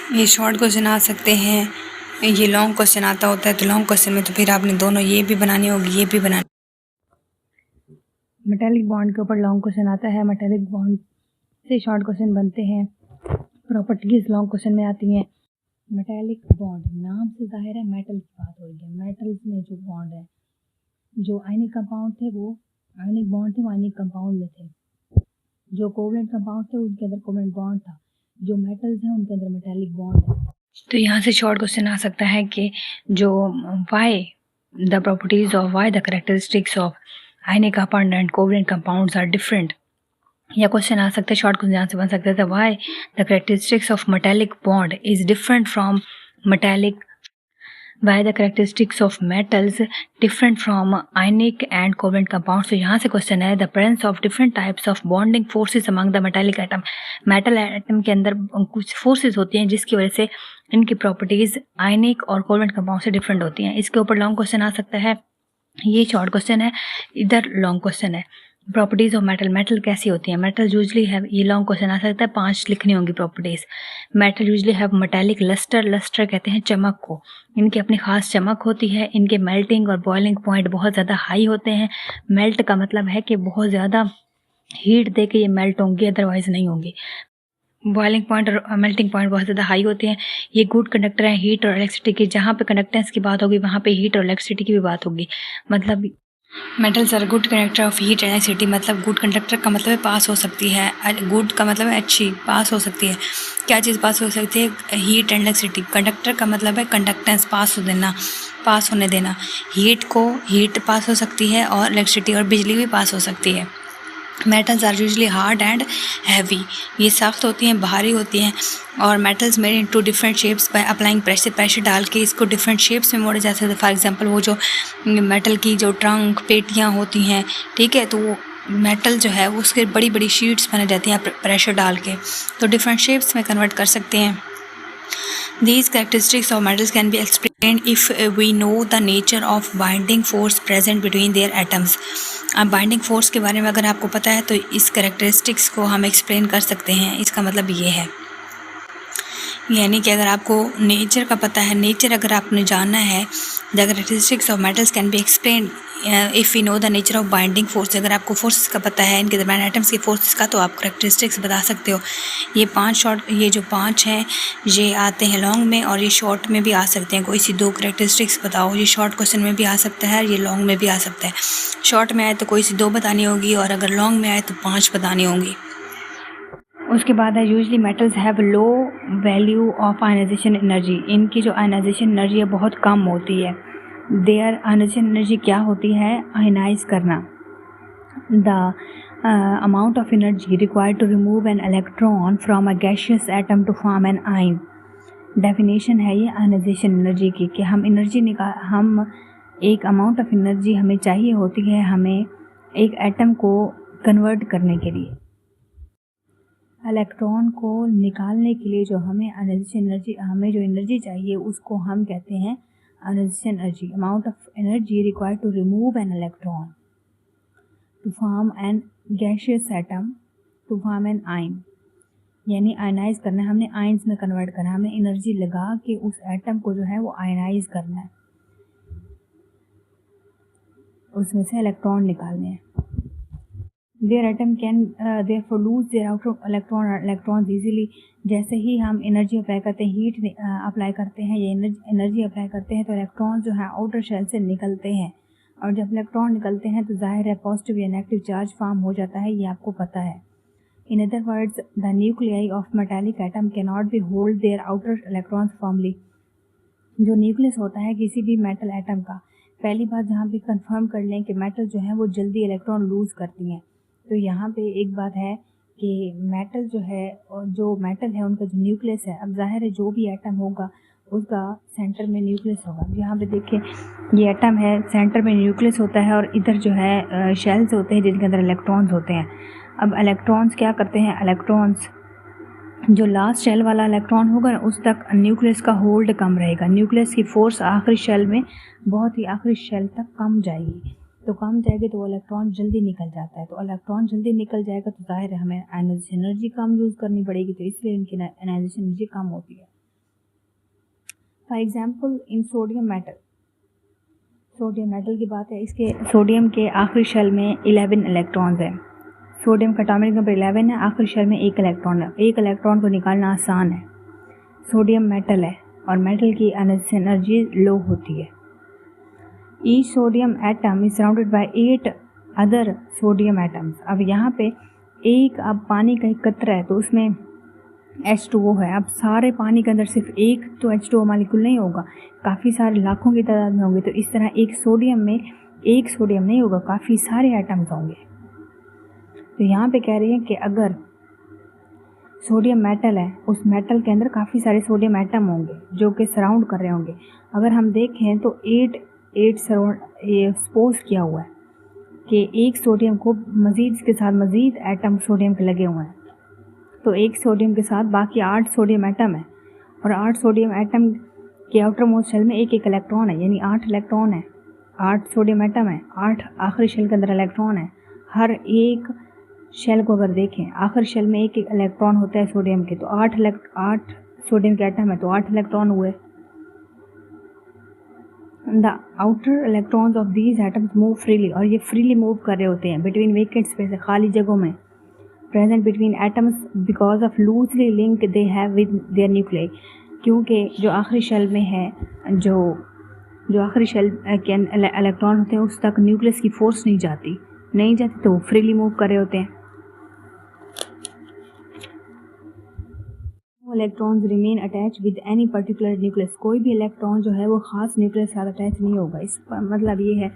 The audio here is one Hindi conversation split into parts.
ये शॉर्ट क्वेश्चन आ सकते हैं, ये लॉन्ग क्वेश्चन आता होता है। तो लॉन्ग क्वेश्चन में तो फिर आपने दोनों ये भी बनानी होगी, ये भी बनानी। मेटालिक बॉन्ड के ऊपर लॉन्ग क्वेश्चन आता है, मेटालिक बॉन्ड से शॉर्ट क्वेश्चन बनते हैं। प्रॉपर्टीज लॉन्ग क्वेश्चन में आती हैं। मेटालिक बॉन्ड, नाम से जाहिर है मेटल की बात हो रही है। मेटल्स में जो बॉन्ड है, जो आयनिक कंपाउंड थे वो आयनिक बॉन्ड थे, वो आयनिक कंपाउंड में थे। जो कोवलेंट कंपाउंड थे उनके अंदर कोवलेंट बॉन्ड था। जो मेटल्स हैं उनके अंदर मेटालिक बॉन्ड है। तो यहाँ से शॉर्ट क्वेश्चन आ सकता है कि जो why the properties of why the characteristics of ionic compound and covalent compounds are different. या क्वेश्चन आ सकता है, शॉर्ट क्वेश्चन यहाँ से बन सकता है, why the characteristics of metallic bond is different from metallic, why the characteristics of metals different from ionic and covalent compounds। तो यहाँ से क्वेश्चन है, the presence of different types of bonding forces among the metallic atom। Metal atom के अंदर कुछ फोर्सेस होती हैं जिसकी वजह से इनकी प्रॉपर्टीज आयनिक और कोवलेंट कंपाउंड से डिफरेंट होती हैं। इसके ऊपर लॉन्ग क्वेश्चन आ सकता है। ये शॉर्ट क्वेश्चन है, इधर लॉन्ग क्वेश्चन है। प्रॉपर्टीज ऑफ मेटल, मेटल कैसी होती है। मेटल यूजली हैव, ये लॉन्ग क्वेश्चन आ सकता है, 5 लिखनी होंगी properties. Metal usually have metallic lustre, lustre कहते हैं चमक को। इनकी अपनी खास चमक होती है। इनके मेल्टिंग और बॉइलिंग पॉइंट बहुत ज़्यादा हाई होते हैं। मेल्ट का मतलब है कि बहुत ज़्यादा हीट दे के ये मेल्ट होंगी, अदरवाइज नहीं होंगी। बॉइलिंग पॉइंट और मेल्टिंग पॉइंट बहुत ज़्यादा हाई होते हैं। ये गुड कंडक्टर हैं हीट और इलेक्ट्रिसिटी की। जहाँ पे कंडक्टेंस की बात होगी वहाँ पे हीट और इलेक्ट्रिसिटी की भी बात होगी। मतलब metals are good conductor of heat and electricity. मतलब गुड कंडक्टर का मतलब है पास हो सकती है, गुड का मतलब है अच्छी, पास हो सकती है। क्या चीज़ पास हो सकती है? Heat and electricity. कंडक्टर का मतलब है कंडक्टेंस, पास हो देना, पास होने देना। हीट को हीट पास हो सकती है और इलेक्ट्रिसिटी और बिजली भी पास हो सकती है। Metals are usually hard and heavy. ये सख्त होती हैं, भारी होती हैं। और metals made into different shapes by applying pressure, pressure डाल के इसको डिफरेंट शेप्स में मोड़े जा सकते हैं। फॉर एग्जांपल वो जो मेटल की जो ट्रंक पेटियाँ होती हैं, ठीक है, तो वो मेटल जो है वो उसके बड़ी बड़ी शीट्स बने जाती हैं प्रेशर डाल के, तो डिफरेंट शेप्स में कन्वर्ट कर सकते हैं। These characteristics of metals can be explained if we know the nature of binding force present between their atoms। अब बाइंडिंग फोर्स के बारे में अगर आपको पता है तो इस कैरेक्टरिस्टिक्स को हम एक्सप्लेन कर सकते हैं। इसका मतलब ये है, यानी कि अगर आपको नेचर का पता है, नेचर अगर आपने जानना है, the characteristics of metals can be explain if we know the nature of binding force. अगर आपको फोर्सेस का पता है, इनके दरमियान एटम्स की फोर्सेस का, तो आप कैरेक्टरिस्टिक्स बता सकते हो। ये 5 हैं ये आते हैं लॉन्ग में, और ये शॉर्ट में भी आ सकते हैं। कोई सी 2 कैरेक्टरिस्टिक्स बताओ। ये शॉर्ट क्वेश्चन में भी आ सकता है, ये लॉन्ग में भी आ सकता है। शॉर्ट में आए तो कोई सी 2 बतानी होगी, और अगर लॉन्ग में आए तो 5 बतानी होंगी। उसके बाद है usually metals have low value of ionization energy. इनकी जो आयनाइजेशन एनर्जी है बहुत कम होती है। देयर आयनाइजेशन एनर्जी क्या होती है? आयनाइज करना। The amount of energy required to remove an electron from a gaseous atom to form an ion. Definition है ये आयनाइजेशन एनर्जी की, कि हम एक अमाउंट ऑफ एनर्जी हमें चाहिए होती है हमें एक एटम को कन्वर्ट करने के लिए। इलेक्ट्रॉन को निकालने के लिए जो हमें आयनाइजेशन एनर्जी, हमें जो एनर्जी चाहिए उसको हम कहते हैं ionization energy. Amount of energy required to remove an electron to form an gaseous atom to form an ion. यानी आयनाइज करना है, हमने आयन्स में कन्वर्ट करना है, हमने एनर्जी लगा के उस एटम को जो है वो आयनाइज करना है, उसमें से इलेक्ट्रॉन निकालने हैं। Their atom can therefore lose their outer electrons easily। जैसे ही हम एनर्जी अप्लाई करते हैं, हीट अप्लाई करते हैं या एनर्जी अप्लाई करते हैं, तो इलेक्ट्रॉन जो है आउटर शेल से निकलते हैं, और जब इलेक्ट्रॉन निकलते हैं तो जाहिर है पॉजिटिव या नेगेटिव चार्ज फॉर्म हो जाता है, ये आपको पता है। In other words the nuclei of metallic atom can not be hold their outer electrons formally. जो न्यूक्लियस होता है किसी भी मेटल एटम का, पहली बात जहाँ पे कंफर्म कर लें कि मेटल जो है वो जल्दी इलेक्ट्रॉन लूज़ करती हैं। तो यहाँ पे एक बात है कि मेटल जो है, और जो मेटल है उनका जो न्यूक्लियस है, अब जाहिर है जो भी एटम होगा उसका सेंटर में न्यूक्लियस होगा। यहाँ पे देखिए ये एटम है, सेंटर में न्यूक्लियस होता है, और इधर जो है शेल्स होते हैं जिनके अंदर इलेक्ट्रॉन्स होते हैं। अब इलेक्ट्रॉन्स क्या करते हैं? इलेक्ट्रॉन्स जो लास्ट शेल वाला इलेक्ट्रॉन होगा ना, उस तक न्यूक्लियस का होल्ड कम रहेगा। न्यूक्लियस की फोर्स आखिरी शेल में, बहुत ही आखिरी शेल तक कम जाएगी। तो कम जाएगी तो वो इलेक्ट्रॉन जल्दी निकल जाता है। तो इलेक्ट्रॉन जल्दी निकल जाएगा तो जाहिर है हमें आयनाइजेशन एनर्जी कम यूज़ करनी पड़ेगी, तो इसलिए इनकी आयनाइजेशन एनर्जी कम होती है। For example in sodium metal, sodium metal की बात है, इसके सोडियम के आखिरी शेल में 11 इलेक्ट्रॉन्स हैं। सोडियम का एटॉमिक नंबर 11 है, आखिरी शेल में 1 इलेक्ट्रॉन है। 1 इलेक्ट्रॉन को निकालना आसान है। सोडियम मेटल है और मेटल की एनर्जी लो होती है। Each sodium atom is surrounded by 8 other sodium atoms. अब यहाँ पे एक, अब पानी का एक कतरा है तो उसमें H2O है। अब सारे पानी के अंदर सिर्फ एक तो H2O मालिक्यूल नहीं होगा, काफ़ी सारे लाखों की तादाद में होंगे। तो इस तरह एक सोडियम में एक सोडियम नहीं होगा, काफ़ी सारे एटम्स होंगे। तो यहाँ पे कह रही है कि अगर सोडियम मेटल है, उस मेटल के अंदर काफ़ी सारे सोडियम एटम होंगे जो कि सराउंड कर रहे होंगे। अगर हम देखें तो 8 सराउंड ये सपोज किया हुआ है कि एक सोडियम को मज़ीद इसके साथ मज़ीद एटम सोडियम के लगे हुए हैं। तो एक सोडियम के साथ बाकी 8 सोडियम एटम है और 8 सोडियम एटम के आउटर मोस्ट शेल में एक इलेक्ट्रॉन है, यानी 8 इलेक्ट्रॉन है। 8 सोडियम एटम है, 8 आखिरी शेल के अंदर इलेक्ट्रॉन है। हर एक शेल को अगर देखें, आखिरी शेल में एक इलेक्ट्रॉन होता है सोडियम के, तो 8 सोडियम के एटम है तो 8 इलेक्ट्रॉन हुए। The outer electrons of these atoms move freely, और ये फ्रीली मूव कर रहे होते हैं बिटवीन वेकेंट स्पेस, खाली जगहों में, present between atoms because of loosely link they have with their nuclei, क्योंकि जो आखिरी शेल में है, जो आखिरी शेल के इलेक्ट्रॉन होते हैं उस तक न्यूक्लियस की फोर्स नहीं जाती तो वो फ्रीली मूव कर रहे होते हैं। Electrons remain attach with any particular nucleus, कोई भी इलेक्ट्रॉन जो है वो ख़ास न्यूक्लियस के साथ अटैच नहीं होगा। इसका मतलब ये है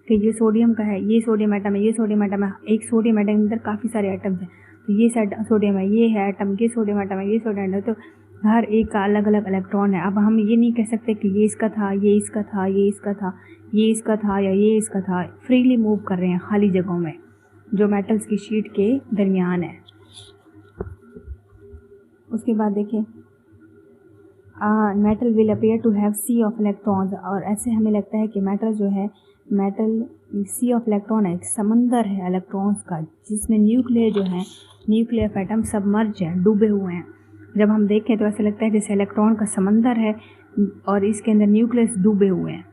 कि ये सोडियम का है, ये सोडियम एटम है, ये सोडियम एटम है। एक सोडियम एटम के अंदर काफ़ी सारे एटम्स हैं, तो ये सोडियम है, ये है एटम, ये सोडियम एटम है, ये सोडियम एटम, तो हर एक का अलग अलग इलेक्ट्रॉन है। अब हम ये नहीं कह सकते कि ये इसका था, ये इसका था, ये इसका था, ये इसका था या ये इसका था। फ्रीली मूव कर रहे हैं खाली जगहों में जो मेटल्स की शीट के दरमियान है। उसके बाद देखिए metal will appear to have sea of electrons, और ऐसे हमें लगता है कि मेटल जो है, मेटल सी ऑफ इलेक्ट्रॉन है, एक समंदर है इलेक्ट्रॉन्स का, जिसमें न्यूक्लियर जो है, न्यूक्लियर ऑफ एटम सबमर्ज हैं, डूबे हुए हैं। जब हम देखें तो ऐसा लगता है जैसे इलेक्ट्रॉन का समंदर है और इसके अंदर न्यूक्लियस डूबे हुए हैं।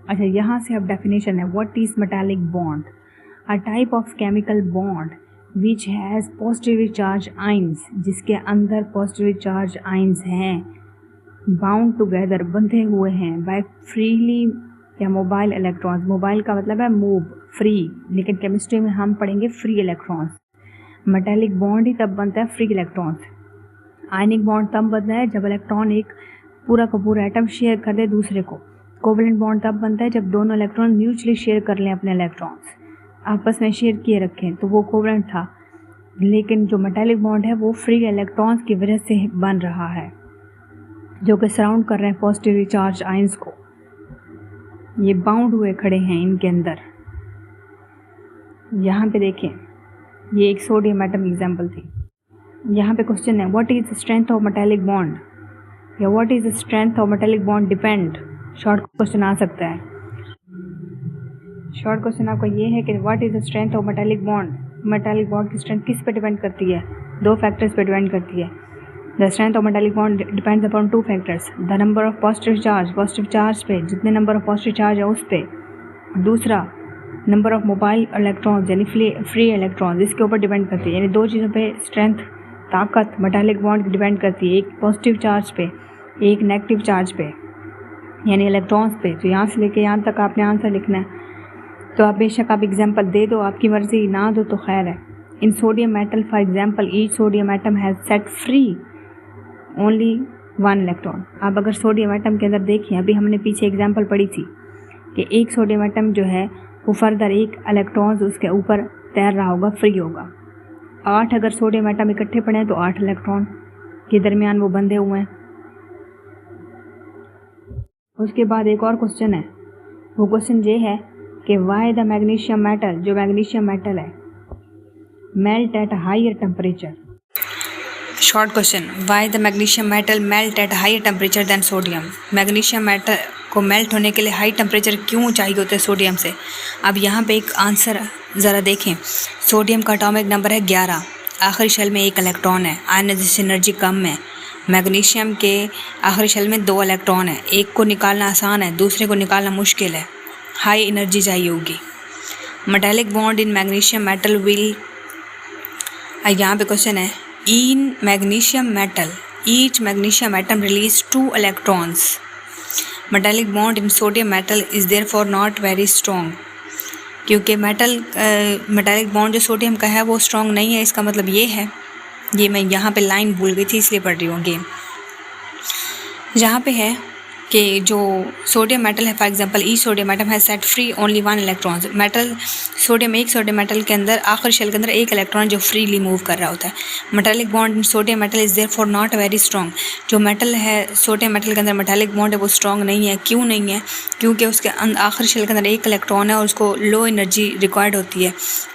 अच्छा, यहाँ से अब डेफिनेशन है, what is metallic bond? A type of chemical bond which has positively charge ions, जिसके अंदर पॉजिटिवली चार्ज आइंस हैं, बाउंड टुगेदर, बंधे हुए हैं, बाय फ्रीली या मोबाइल इलेक्ट्रॉन्स। मोबाइल का मतलब है मूव, फ्री, लेकिन केमिस्ट्री में हम पढ़ेंगे फ्री इलेक्ट्रॉन्स। मेटालिक बॉन्ड ही तब बनता है फ्री इलेक्ट्रॉन्स। आयनिक बॉन्ड तब बनता है जब इलेक्ट्रॉन एक पूरा का पूरा एटम शेयर कर दे दूसरे को। कोवलेंट बॉन्ड तब बनता है जब दोनों इलेक्ट्रॉन म्यूचुअली शेयर कर लें, अपने इलेक्ट्रॉन्स आपस में शेयर किए रखें, तो वो कोवलेंट था। लेकिन जो मेटालिक बॉन्ड है वो फ्री इलेक्ट्रॉन्स की वजह से बन रहा है, जो कि सराउंड कर रहे हैं पॉजिटिवली चार्ज आयंस को। ये बाउंड हुए खड़े हैं इनके अंदर। यहाँ पे देखें, ये एक सोडियम एटम एग्जांपल थी। यहाँ पे क्वेश्चन है, what is the strength of metallic bond, या what is the strength of metallic bond depend. Short question आ सकता है। शॉर्ट क्वेश्चन आपका ये है कि what is the strength of metallic bond. Metallic bond की स्ट्रेंथ किस पे डिपेंड करती है? 2 फैक्टर्स पे डिपेंड करती है। The strength of metallic bond depends upon 2 factors, the number of positive charge पे, जितने नंबर ऑफ पॉजिटिव चार्ज है उस पर, दूसरा नंबर ऑफ मोबाइल इलेक्ट्रॉन्स यानी फ्री इलेक्ट्रॉन्स, इसके ऊपर डिपेंड करती है। यानी 2 चीज़ों पे स्ट्रेंथ, ताकत मेटालिक बॉन्ड की डिपेंड करती है, एक पॉजिटिव चार्ज पे, एक नेगेटिव चार्ज पे, यानी इलेक्ट्रॉन्स पे। तो यहाँ से लेके यहाँ तक आपने आंसर लिखना है। तो आप बेशक आप एग्जांपल दे दो, आपकी मर्ज़ी, ना दो तो खैर है। इन sodium metal for example each sodium atom has set free only 1 electron. आप अगर सोडियम एटम के अंदर देखें, अभी हमने पीछे एग्जांपल पढ़ी थी कि एक सोडियम एटम जो है वो फर्दर एक इलेक्ट्रॉन्स उसके ऊपर तैर रहा होगा, फ्री होगा। 8 अगर सोडियम एटम इकट्ठे पड़े हैं तो 8 इलेक्ट्रॉन के दरमियान वो बंधे हुए हैं। उसके बाद एक और क्वेश्चन है, वो क्वेश्चन ये है कि वाई द मैग्नीशियम मेटल, जो मैग्नीशियम मेटल है, melt at higher temperature. Short question, why the magnesium metal melt at higher temperature than sodium. Magnesium metal को मेल्ट होने के लिए हाई टेम्परेचर क्यों चाहिए होता है सोडियम से? अब यहाँ पे एक आंसर ज़रा देखें। सोडियम का एटॉमिक नंबर है 11, आखिरी शेल में 1 इलेक्ट्रॉन है, आयनाइजेशन एनर्जी कम है, मैग्नीशियम के आखिरी शेल में 2 इलेक्ट्रॉन है, एक को निकालना आसान है, दूसरे को निकालना मुश्किल है, हाई एनर्जी चाहिए होगी। Metallic bond in magnesium metal will, यहाँ पे क्वेश्चन है, in magnesium metal each magnesium atom release 2 electrons. Metallic bond in sodium metal is therefore not very strong, क्योंकि मेटालिक बॉन्ड जो सोडियम का है वो स्ट्रॉन्ग नहीं है। इसका मतलब ये है, ये मैं यहाँ पे लाइन भूल गई थी इसलिए पढ़ रही हूँ गेम। जहाँ पे है कि जो सोडियम मेटल है, for example each sodium atom है set free only 1 electron. Metal sodium, एक सोडियम मेटल के अंदर आखिरी शेल के अंदर एक इलेक्ट्रॉन जो फ्रीली मूव कर रहा होता है। Metallic bond in sodium metal is therefore not very strong. जो मेटल है सोडियम मेटल के अंदर मेटालिक बॉन्ड है वो स्ट्रॉन्ग नहीं है। क्यों नहीं है? क्योंकि उसके आखिरी शेल के अंदर एक इलेक्ट्रॉन है और उसको लो एनर्जी रिक्वायर्ड होती है,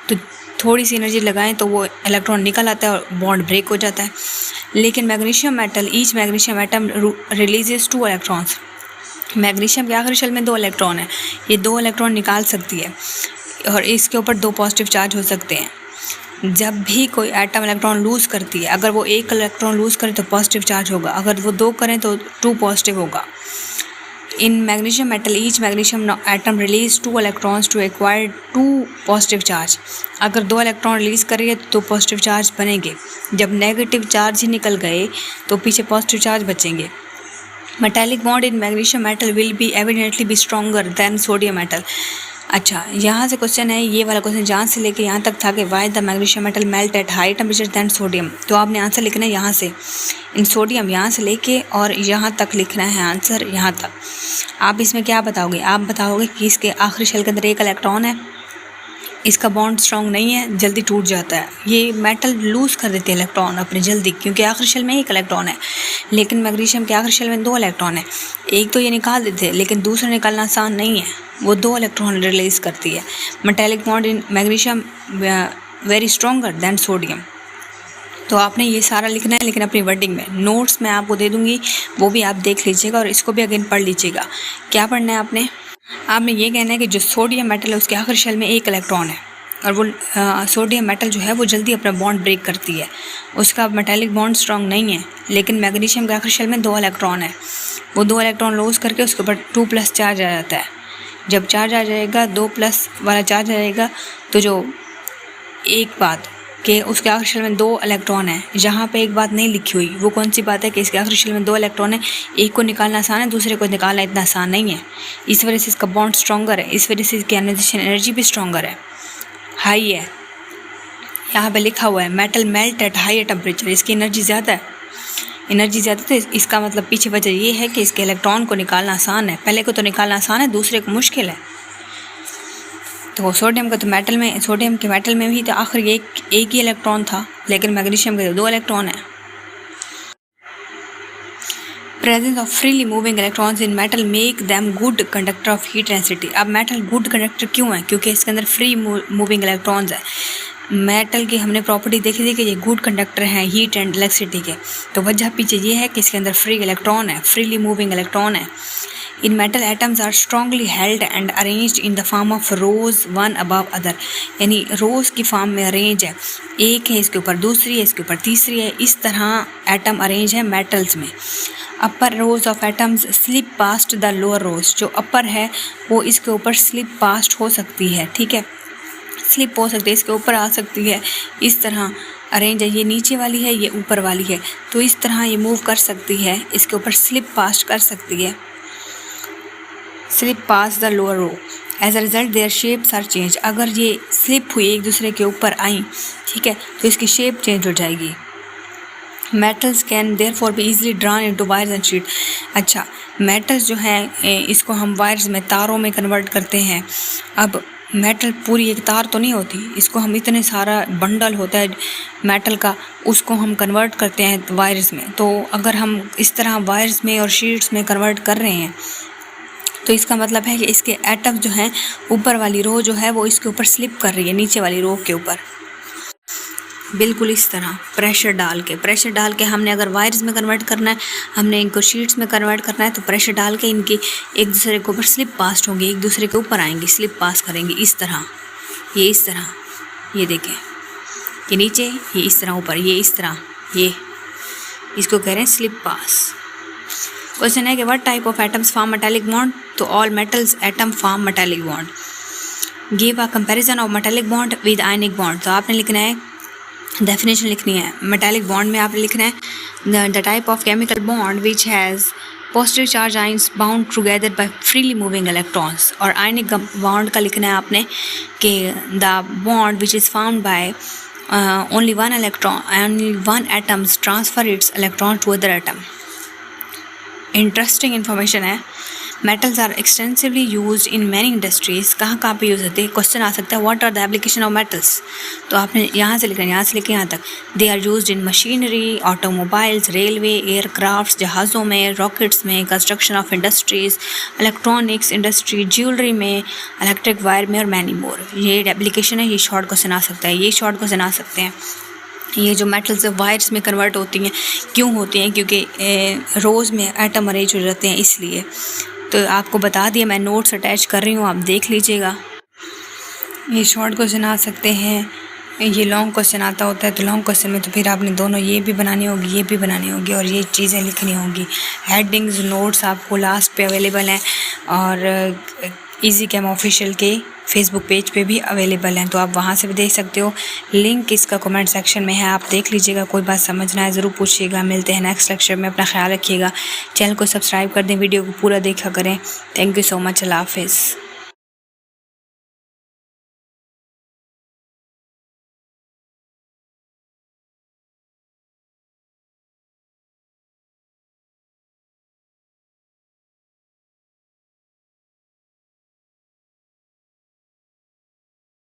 तो थोड़ी सी एनर्जी लगाएं तो वो इलेक्ट्रॉन निकल आता है और बॉन्ड ब्रेक हो जाता है। लेकिन magnesium metal each magnesium atom releases 2 electrons. Magnesium के आखिरी शेल में 2 इलेक्ट्रॉन है, ये 2 इलेक्ट्रॉन निकाल सकती है और इसके ऊपर 2 पॉजिटिव चार्ज हो सकते हैं। जब भी कोई एटम इलेक्ट्रॉन लूज़ करती है, अगर वो 1 इलेक्ट्रॉन लूज़ करे तो पॉजिटिव चार्ज होगा, अगर वो 2 करें तो 2 पॉजिटिव होगा। In magnesium metal each magnesium atom release 2 electrons to acquire 2 positive charge. अगर 2 इलेक्ट्रॉन रिलीज़ करेंगे तो पॉजिटिव चार्ज बनेंगे। जब नेगेटिव चार्ज ही निकल गए तो पीछे पॉजिटिव चार्ज बचेंगे। Metallic bond in magnesium metal will be evidently be stronger than sodium metal. अच्छा, यहाँ से क्वेश्चन है, ये वाला क्वेश्चन जहाँ से लेके यहाँ तक था कि why the magnesium metal melt at high temperature than sodium. तो आपने आंसर लिखना है यहाँ से, इन सोडियम यहाँ से लेके और यहाँ तक लिखना है आंसर, यहाँ तक। आप इसमें क्या बताओगे? आप बताओगे कि इसके आखिरी शेल के अंदर एक इलेक्ट्रॉन है, इसका बॉन्ड स्ट्रॉन्ग नहीं है, जल्दी टूट जाता है। ये मेटल लूज़ कर देते हैं इलेक्ट्रॉन अपने जल्दी, क्योंकि आखिरी शेल में एक इलेक्ट्रॉन है। लेकिन मैग्नीशियम के आखिरी शेल में 2 इलेक्ट्रॉन है, एक तो ये निकाल देते हैं लेकिन दूसरा निकालना आसान नहीं है, वो 2 इलेक्ट्रॉन रिलीज़ करती है। Metallic bond in magnesium very stronger than sodium. तो आपने ये सारा लिखना है, लेकिन अपनी वर्डिंग में। नोट्स मैं आपको दे दूँगी, वो भी आप देख लीजिएगा और इसको भी अगेन पढ़ लीजिएगा। क्या पढ़ना है आपने ये कहना है कि जो सोडियम मेटल है उसके आखिरी शेल में 1 इलेक्ट्रॉन है और वो सोडियम मेटल जो है वो जल्दी अपना बॉन्ड ब्रेक करती है, उसका मेटालिक बॉन्ड स्ट्रॉन्ग नहीं है। लेकिन मैग्नीशियम के आखिरी शेल में 2 इलेक्ट्रॉन है, वो 2 इलेक्ट्रॉन लूज़ करके उसके ऊपर 2+ चार्ज आ जाता है। जब चार्ज आ जाएगा, 2+ वाला चार्ज आ जाएगा, तो जो एक बात कि उसके आखिरी शेल में 2 इलेक्ट्रॉन है, जहाँ पे एक बात नहीं लिखी हुई, वो कौन सी बात है कि इसके आखिरी शेल में 2 इलेक्ट्रॉन है, एक को निकालना आसान है, दूसरे को निकालना इतना आसान नहीं है। इस वजह से इसका बॉन्ड स्ट्रॉन्गर है, इस वजह से इसकी आयोनाइजेशन एनर्जी भी स्ट्रॉन्गर है, हाई है। यहाँ पे लिखा हुआ है metal melt at high temperature, इसकी एनर्जी ज़्यादा है, तो इसका मतलब पीछे वजह ये है कि इसके इलेक्ट्रॉन को निकालना आसान है। पहले को तो निकालना आसान है, दूसरे को मुश्किल है। तो सोडियम के मेटल में भी तो आखिर एक ही इलेक्ट्रॉन था, लेकिन मैग्नीशियम के 2 इलेक्ट्रॉन है। Presence of freely moving electrons in metal make them good conductor of heat density. अब मेटल गुड कंडक्टर क्यों है? क्योंकि इसके अंदर फ्री मूविंग इलेक्ट्रॉन्स है। मेटल की हमने प्रॉपर्टी देखी थी कि ये गुड कंडक्टर हैं हीट एंड इलेक्ट्रिसिटी के, तो वजह पीछे ये है कि इसके अंदर फ्री इलेक्ट्रॉन है, फ्रीली मूविंग इलेक्ट्रॉन है। In metal atoms are strongly held and arranged in the form of rose one above other, यानी रोज की फॉर्म में अरेंज है, एक है इसके ऊपर दूसरी है, इसके ऊपर तीसरी है, इस तरह एटम अरेंज है मेटल्स में। Upper rows of atoms slip past the lower rows, जो अपर है वो इसके ऊपर स्लिप पास्ट हो सकती है, ठीक है, स्लिप हो सकती है, इसके ऊपर आ सकती है, इस तरह अरेंज है। ये नीचे वाली है, ये ऊपर वाली है, तो इस तरह ये मूव कर सकती है, इसके ऊपर स्लिप पास्ट कर सकती है, slip past the lower row. As a result their shapes are change, अगर ये स्लिप हुई एक दूसरे के ऊपर आई, ठीक है, तो इसकी शेप चेंज हो जाएगी। Metals can therefore be easily drawn into wires and sheet. अच्छा, मेटल्स जो है इसको हम वायर्स में, तारों में कन्वर्ट करते हैं। अब मेटल पूरी एक तार तो नहीं होती, इसको हम इतने सारा बंडल होता है मेटल का, उसको हम कन्वर्ट करते हैं वायर्स में। तो अगर हम इस तरह वायर्स में और शीट्स में कन्वर्ट कर रहे हैं, तो इसका मतलब है कि इसके एटम जो हैं, ऊपर वाली रो जो है वो इसके ऊपर स्लिप कर रही है नीचे वाली रो के ऊपर, बिल्कुल इस तरह प्रेशर डाल के हमने अगर वायर्स में कन्वर्ट करना है, हमने इनको शीट्स में कन्वर्ट करना है, तो प्रेशर डाल के इनकी एक दूसरे के ऊपर स्लिप पास्ट होंगी, एक दूसरे के ऊपर आएंगी, स्लिप पास करेंगी इस तरह, ये इस तरह, ये देखें, ये नीचे, ये इस तरह ऊपर, ये इस तरह, ये इसको कह रहे हैं स्लिप पास। क्वेश्चन है कि what type of atoms form metallic bond, तो all metals atom form metallic bond. Give a comparison of metallic bond with ionic bond, तो आपने लिखना है डेफिनेशन लिखनी है। मेटालिक बॉन्ड में आपने लिखना है the type of chemical bond which has positive charge ions bound together by freely moving electrons, और आयनिक बॉन्ड का लिखना है आपने कि the bond which is found by only one atoms transfer its electron to other atom। Interesting information है। Metals are extensively used in many industries, कहाँ पे यूज़ होते हैं, क्वेश्चन आ सकता है what are the application of metals, तो आपने यहाँ से लिखना है, यहाँ से लेके यहाँ तक। They are used in machinery, automobiles, railway, aircrafts, जहाज़ों में, रॉकेट्स में, construction of industries, electronics industry, jewellery में, इलेक्ट्रिक वायर में और मैनी मोर। ये एप्लीकेशन है, ये शॉर्ट क्वेश्चन आ सकता है, ये शॉर्ट क्वेश्चन आ सकते हैं। ये जो मेटल्स वायर्स में कन्वर्ट होती हैं, क्यों होती हैं, क्योंकि रोज़ में एटम अरेंज हो जाते हैं इसलिए। तो आपको बता दिया, मैं नोट्स अटैच कर रही हूँ, आप देख लीजिएगा। ये शॉर्ट क्वेश्चन आ सकते हैं, ये लॉन्ग क्वेश्चन आता होता है, तो लॉन्ग क्वेश्चन में तो फिर आपने दोनों ये भी बनानी होगी, ये भी बनानी होगी और ये चीज़ें लिखनी होगी। हेडिंग्स नोट्स आपको लास्ट पे अवेलेबल हैं और इजी कैम ऑफिशियल के फेसबुक पेज पे भी अवेलेबल हैं, तो आप वहाँ से भी देख सकते हो। लिंक इसका कमेंट सेक्शन में है, आप देख लीजिएगा। कोई बात समझना है ज़रूर पूछिएगा। मिलते हैं नेक्स्ट लेक्चर में, अपना ख्याल रखिएगा। चैनल को सब्सक्राइब कर दें, वीडियो को पूरा देखा करें। थैंक यू सो मच, अल्लाह हाफिज़।